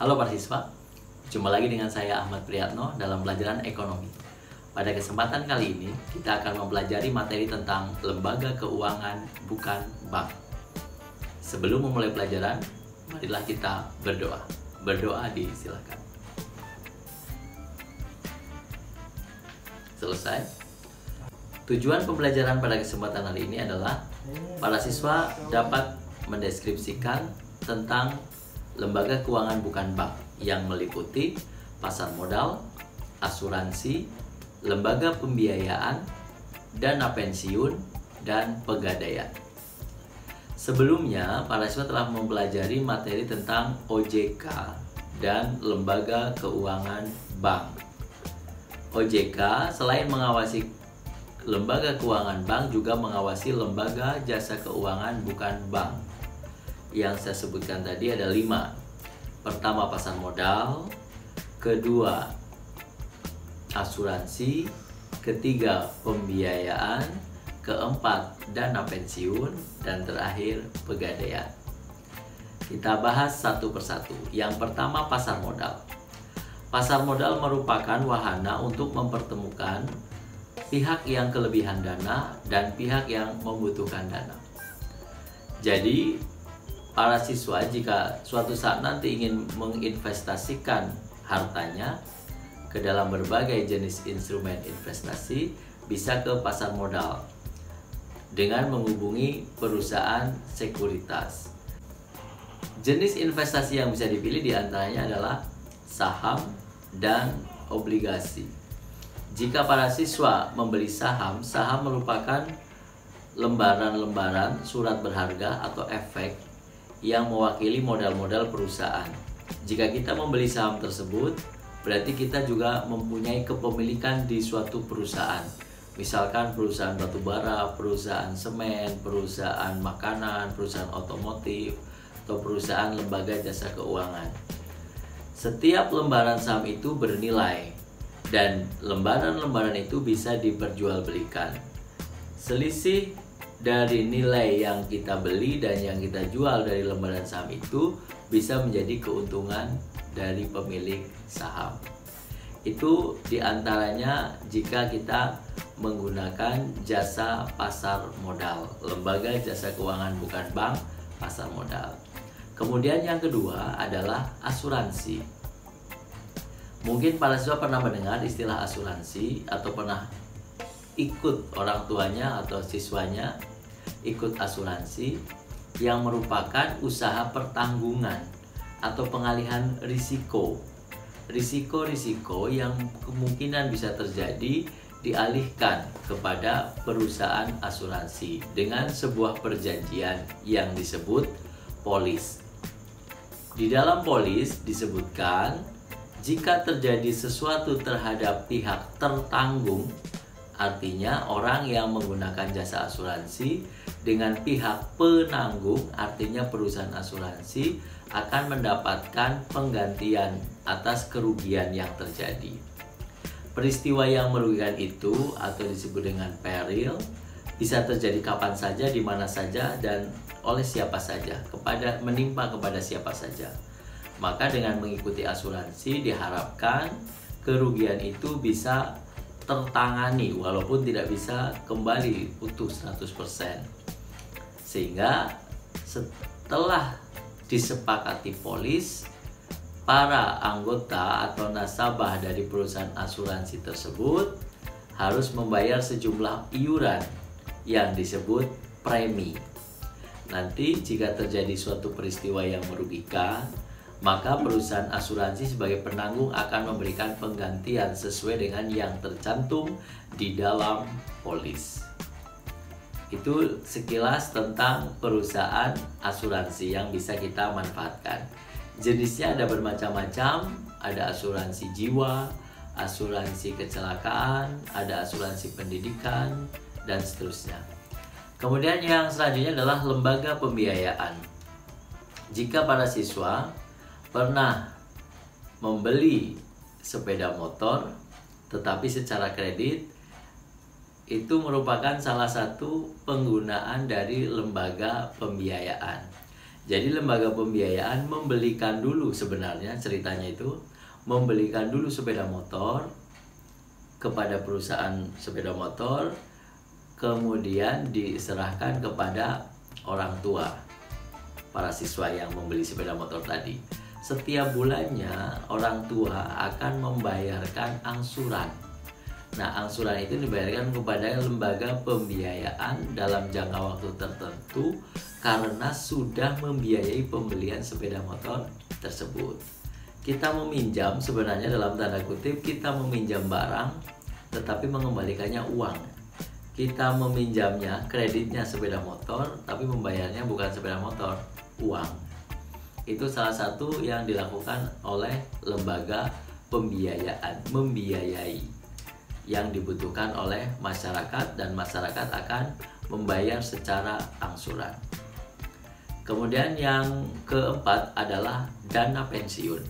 Halo para siswa, jumpa lagi dengan saya Ahmad Priyatno dalam pelajaran ekonomi. Pada kesempatan kali ini, kita akan mempelajari materi tentang lembaga keuangan bukan bank. Sebelum memulai pelajaran, marilah kita berdoa. Berdoa disilakan. Selesai. Tujuan pembelajaran pada kesempatan hari ini adalah para siswa dapat mendeskripsikan tentang lembaga keuangan bukan bank yang meliputi pasar modal, asuransi, lembaga pembiayaan, dana pensiun, dan pegadaian. Sebelumnya, para siswa telah mempelajari materi tentang OJK dan lembaga keuangan bank. OJK selain mengawasi lembaga keuangan bank juga mengawasi lembaga jasa keuangan bukan bank. Yang saya sebutkan tadi ada 5. Pertama, pasar modal. Kedua, asuransi. Ketiga, pembiayaan. Keempat, dana pensiun. Dan terakhir, pegadaian. Kita bahas satu persatu. Yang pertama, pasar modal. Pasar modal merupakan wahana untuk mempertemukan pihak yang kelebihan dana dan pihak yang membutuhkan dana. Jadi, para siswa jika suatu saat nanti ingin menginvestasikan hartanya ke dalam berbagai jenis instrumen investasi, bisa ke pasar modal dengan menghubungi perusahaan sekuritas. Jenis investasi yang bisa dipilih diantaranya adalah saham dan obligasi. Jika para siswa membeli saham, saham merupakan lembaran-lembaran surat berharga atau efek yang mewakili modal-modal perusahaan. Jika kita membeli saham tersebut, berarti kita juga mempunyai kepemilikan di suatu perusahaan. Misalkan perusahaan batubara, perusahaan semen, perusahaan makanan, perusahaan otomotif, atau perusahaan lembaga jasa keuangan. Setiap lembaran saham itu bernilai dan lembaran-lembaran itu bisa diperjualbelikan. Selisih dari nilai yang kita beli dan yang kita jual dari lembaran saham itu bisa menjadi keuntungan dari pemilik saham. Itu diantaranya jika kita menggunakan jasa pasar modal, lembaga jasa keuangan bukan bank, pasar modal. Kemudian yang kedua adalah asuransi. Mungkin para siswa pernah mendengar istilah asuransi atau pernah ikut orang tuanya atau siswanya ikut asuransi yang merupakan usaha pertanggungan atau pengalihan risiko. Risiko-risiko yang kemungkinan bisa terjadi dialihkan kepada perusahaan asuransi dengan sebuah perjanjian yang disebut polis. Di dalam polis disebutkan jika terjadi sesuatu terhadap pihak tertanggung, artinya orang yang menggunakan jasa asuransi dengan pihak penanggung, artinya perusahaan asuransi akan mendapatkan penggantian atas kerugian yang terjadi. Peristiwa yang merugikan itu atau disebut dengan peril bisa terjadi kapan saja, di mana saja, dan oleh siapa saja, menimpa kepada siapa saja. Maka dengan mengikuti asuransi diharapkan kerugian itu bisa tertangani walaupun tidak bisa kembali utuh 100%. Sehingga setelah disepakati polis, para anggota atau nasabah dari perusahaan asuransi tersebut harus membayar sejumlah iuran yang disebut premi. Nanti jika terjadi suatu peristiwa yang merugikan, maka perusahaan asuransi sebagai penanggung akan memberikan penggantian sesuai dengan yang tercantum di dalam polis. Itu sekilas tentang perusahaan asuransi yang bisa kita manfaatkan. Jenisnya ada bermacam-macam, ada asuransi jiwa, asuransi kecelakaan, ada asuransi pendidikan, dan seterusnya. Kemudian yang selanjutnya adalah lembaga pembiayaan. Jika para siswa pernah membeli sepeda motor tetapi secara kredit, itu merupakan salah satu penggunaan dari lembaga pembiayaan. Jadi lembaga pembiayaan membelikan dulu, sebenarnya ceritanya itu membelikan dulu sepeda motor kepada perusahaan sepeda motor, kemudian diserahkan kepada orang tua para siswa yang membeli sepeda motor tadi. Setiap bulannya orang tua akan membayarkan angsuran. Nah, angsuran itu dibayarkan kepada lembaga pembiayaan dalam jangka waktu tertentu karena sudah membiayai pembelian sepeda motor tersebut. Kita meminjam, sebenarnya dalam tanda kutip kita meminjam barang tetapi mengembalikannya uang. Kita meminjamnya, kreditnya sepeda motor, tapi membayarnya bukan sepeda motor, uang. Itu salah satu yang dilakukan oleh lembaga pembiayaan, membiayai yang dibutuhkan oleh masyarakat, dan masyarakat akan membayar secara angsuran. Kemudian yang keempat adalah dana pensiun.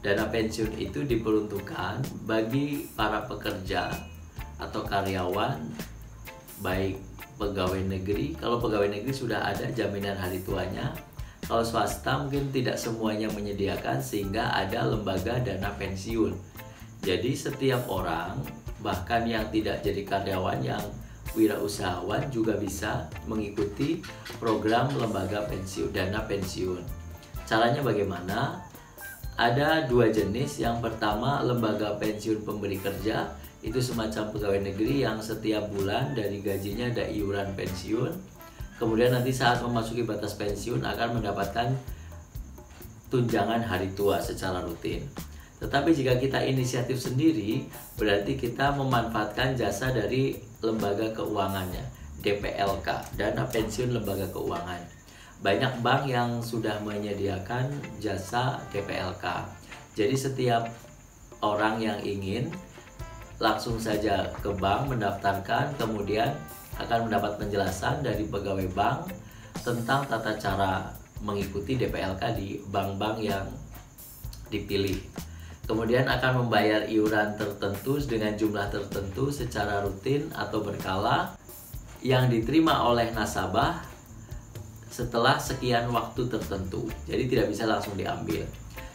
Dana pensiun itu diperuntukkan bagi para pekerja atau karyawan, baik pegawai negeri. Kalau pegawai negeri sudah ada jaminan hari tuanya. Kalau swasta mungkin tidak semuanya menyediakan, sehingga ada lembaga dana pensiun. Jadi setiap orang, bahkan yang tidak jadi karyawan, yang wirausahawan juga bisa mengikuti program lembaga pensiun, dana pensiun. Caranya bagaimana? Ada dua jenis. Yang pertama, lembaga pensiun pemberi kerja. Itu semacam pegawai negeri yang setiap bulan dari gajinya ada iuran pensiun. Kemudian nanti saat memasuki batas pensiun akan mendapatkan tunjangan hari tua secara rutin. Tetapi jika kita inisiatif sendiri, berarti kita memanfaatkan jasa dari lembaga keuangannya, DPLK, dana pensiun lembaga keuangan. Banyak bank yang sudah menyediakan jasa DPLK. Jadi setiap orang yang ingin langsung saja ke bank mendaftarkan, kemudian akan mendapat penjelasan dari pegawai bank tentang tata cara mengikuti DPLK di bank-bank yang dipilih. Kemudian akan membayar iuran tertentu dengan jumlah tertentu secara rutin atau berkala yang diterima oleh nasabah setelah sekian waktu tertentu. Jadi tidak bisa langsung diambil.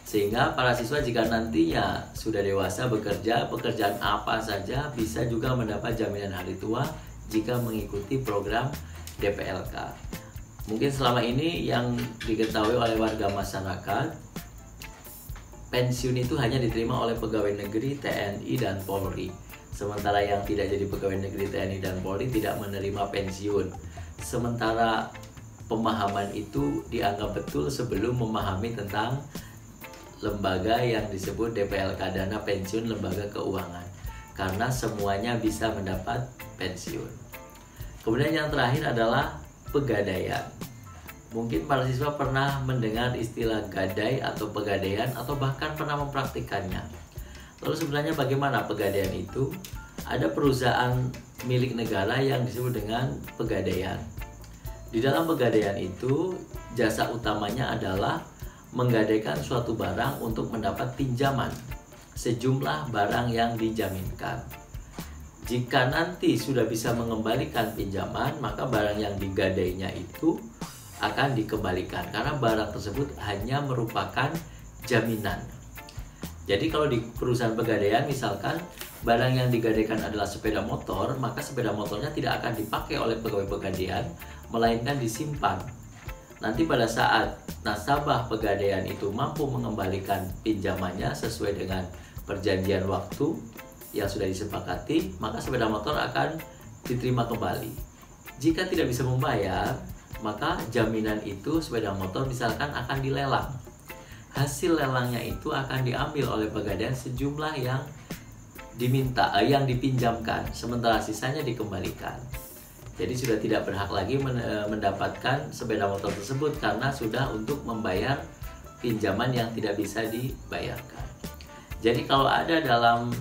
Sehingga para siswa jika nantinya sudah dewasa bekerja, pekerjaan apa saja bisa juga mendapat jaminan hari tua jika mengikuti program DPLK. Mungkin selama ini yang diketahui oleh warga masyarakat, pensiun itu hanya diterima oleh pegawai negeri, TNI, dan Polri. Sementara yang tidak jadi pegawai negeri, TNI, dan Polri tidak menerima pensiun. Sementara pemahaman itu dianggap betul sebelum memahami tentang lembaga yang disebut DPLK, dana pensiun lembaga keuangan, karena semuanya bisa mendapat pensiun. Kemudian yang terakhir adalah pegadaian. Mungkin para siswa pernah mendengar istilah gadai atau pegadaian, atau bahkan pernah mempraktikannya. Lalu sebenarnya bagaimana pegadaian itu? Ada perusahaan milik negara yang disebut dengan pegadaian. Di dalam pegadaian itu, jasa utamanya adalah menggadaikan suatu barang untuk mendapat pinjaman sejumlah barang yang dijaminkan. Jika nanti sudah bisa mengembalikan pinjaman, maka barang yang digadainya itu akan dikembalikan karena barang tersebut hanya merupakan jaminan. Jadi kalau di perusahaan pegadaian misalkan barang yang digadaikan adalah sepeda motor, maka sepeda motornya tidak akan dipakai oleh pegawai pegadaian, melainkan disimpan. Nanti pada saat nasabah pegadaian itu mampu mengembalikan pinjamannya sesuai dengan perjanjian waktu yang sudah disepakati, maka sepeda motor akan diterima kembali. Jika tidak bisa membayar, maka jaminan itu sepeda motor misalkan akan dilelang. Hasil lelangnya itu akan diambil oleh pegadaian sejumlah yang diminta, yang dipinjamkan, sementara sisanya dikembalikan. Jadi sudah tidak berhak lagi mendapatkan sepeda motor tersebut karena sudah untuk membayar pinjaman yang tidak bisa dibayarkan. Jadi kalau ada dalam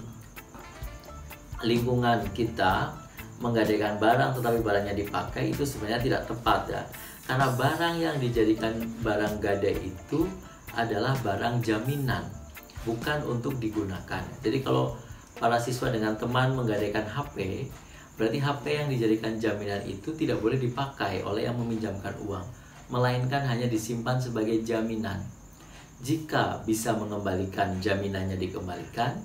lingkungan kita menggadaikan barang tetapi barangnya dipakai, itu sebenarnya tidak tepat ya. Karena barang yang dijadikan barang gadai itu adalah barang jaminan, bukan untuk digunakan. Jadi kalau para siswa dengan teman menggadaikan HP, berarti HP yang dijadikan jaminan itu tidak boleh dipakai oleh yang meminjamkan uang. melainkan hanya disimpan sebagai jaminan. Jika bisa mengembalikan, jaminannya dikembalikan.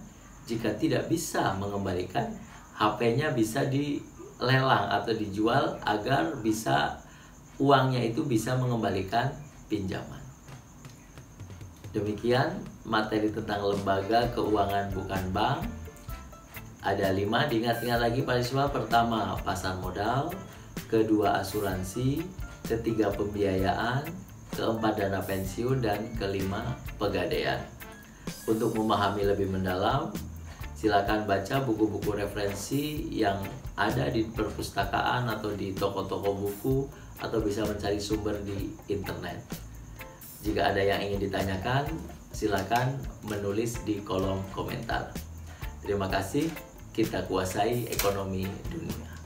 Jika tidak bisa mengembalikan, HP-nya bisa dilelang atau dijual agar bisa uangnya itu bisa mengembalikan pinjaman. Demikian materi tentang lembaga keuangan bukan bank. Ada 5, diingat-ingat lagi Pak siswa. Pertama, pasar modal. Kedua, asuransi. Ketiga, pembiayaan. Keempat, dana pensiun. Dan kelima, pegadaian. Untuk memahami lebih mendalam, silakan baca buku-buku referensi yang ada di perpustakaan atau di toko-toko buku, atau bisa mencari sumber di internet. Jika ada yang ingin ditanyakan, silakan menulis di kolom komentar. Terima kasih, kita kuasai ekonomi dunia.